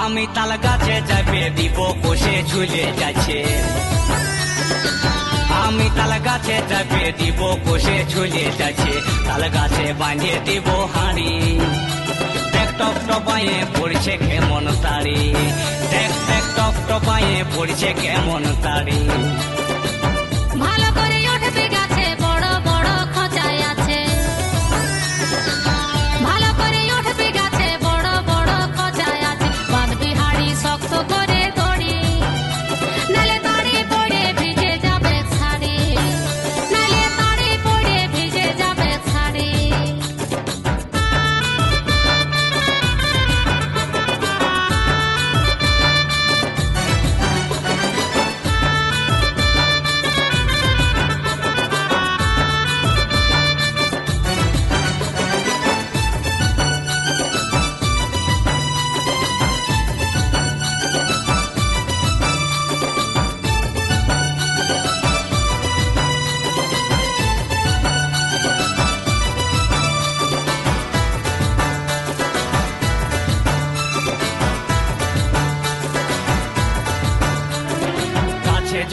আমি তাল গাছে চাপিয়ে দিব কষে ঝুলে যাচ্ছে। আমি তাল গাছে চাপিয়ে দিব কষে ঝুলে যাচ্ছে। তাল গাছে বাঁধিয়ে দিব হাঁড়ি। দেখ টপ টপায়ে পড়ছে কেমন তারি। দেখ দেখ টপ টপায়ে পড়ছে কেমন তারি। ভালো করে উঠবে গাছে বড় বড় খোঁচায় আছে। ভালো করে উঠবে গাছে বড় বড় খোঁচায় আছে। বাঁধবি হাড়ি শক্ত করে দড়ি, নালে তাড়ি পড়ে ভিজে যাবে শাড়ি। নালে তাড়ি পড়ে ভিজে যাবে শাড়ি।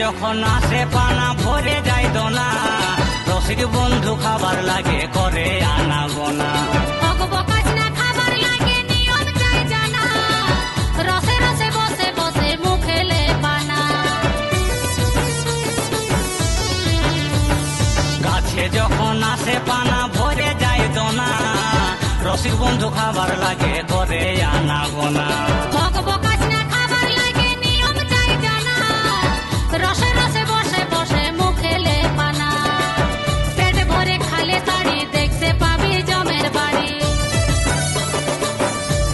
যখন আসে পানা ভরে যায় দোনা, রসিক বন্ধু খাবার লাগে করে আনা গোনা। খাবার লাগে নিয়ম চাই জানা, রসে রসে বসে বসে মুখেলে পানা। গাছে যখন আসে পানা ভরে যায় দোনা, রসিক বন্ধু খাবার লাগে করে আনা গোনা। রসে রসে বসে বসে মুখেলে পানা। পেট ভরে খালে তাড়ি দেখতে পাবি জমের বাড়ি।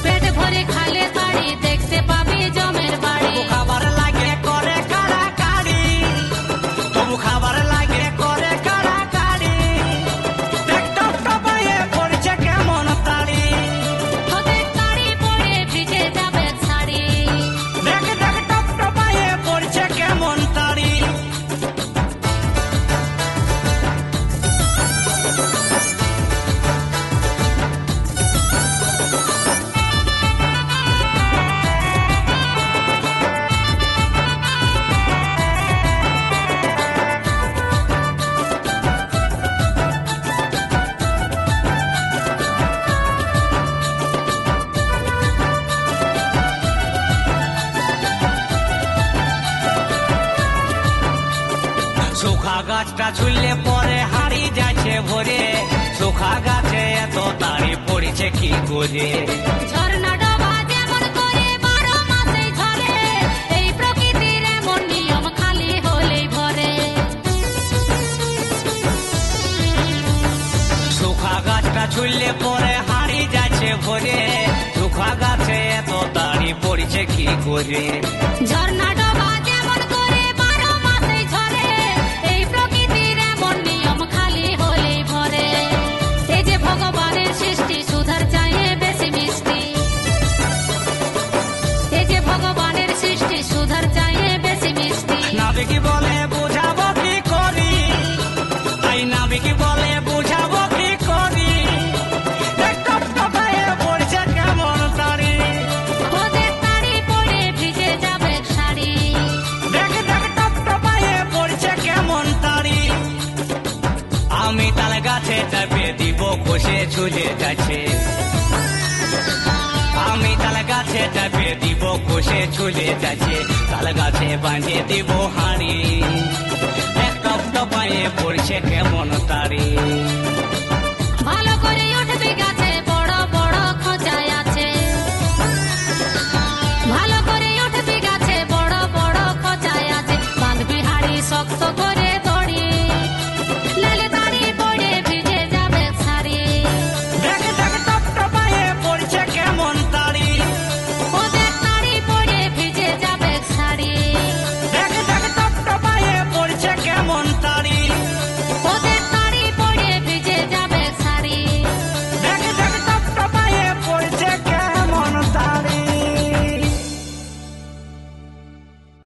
পেট ভরে খালে তাড়ি দেখতে পাবি জমের বাড়ি। খাবার লাগে করে কাড়াকাড়ি, তবু খাবার লাগে করে কাড়াকাড়ি। দেখ টপ টপায়ে পড়ছে কেমন তারি। ওদের তাড়ি পড়ে ভিজে যাবে শাড়ি। দেখ দেখ টপ টপায়ে পড়ছে কেমন তারি। সুখা গাছটা ছুললে পরে হারিয়ে যাচ্ছে ভরে। সুখা গাছে এত তাড়ি পড়েছে কি করে। ঝর্ণা ডোবা যেমন করে 12 মাসেই ঝরে, এই প্রকৃতির এমন নিয়ম খালি হলেই ভরে। সুখা গাছটা ছুললে পরে হারিয়ে যাচ্ছে ভরে। সুখা গাছে এত তাড়ি পড়েছে কি করে। ঝর্ণা ডোবা যেমন করে 12 মাসেই ঝরে, এই প্রকৃতির এমন নিয়ম খালি হলেই ভরে। এই যে ভগবানের সৃষ্টি সুধার চাইয়ে বেশি মিষ্টি। এই যে ভগবানের সৃষ্টি সুধার চাইয়ে বেশি মিষ্টি। নাবিকি বলে বুঝাবো কি করি, তাই নাবিকি বলে বুঝাবো কি করি। দেখ টপ টপায়ে পড়ছে কেমন তারি। ওদের তাড়ি পড়ে ভিজে যাবে শাড়ি। দেখ দেখ টপ টপায়ে পড়ছে কেমন তারি। আমি তাল গাছে চাপিয়ে দিব কষে ঝুলে যাচ্ছে। আমি তাল গাছে চাপিয়ে দিব কষে ঝুলে যাচ্ছে। তাল গাছে বাঁধিয়ে দিব হাঁড়ি। এক টপ টপায়ে পড়ছে কেমন তারি।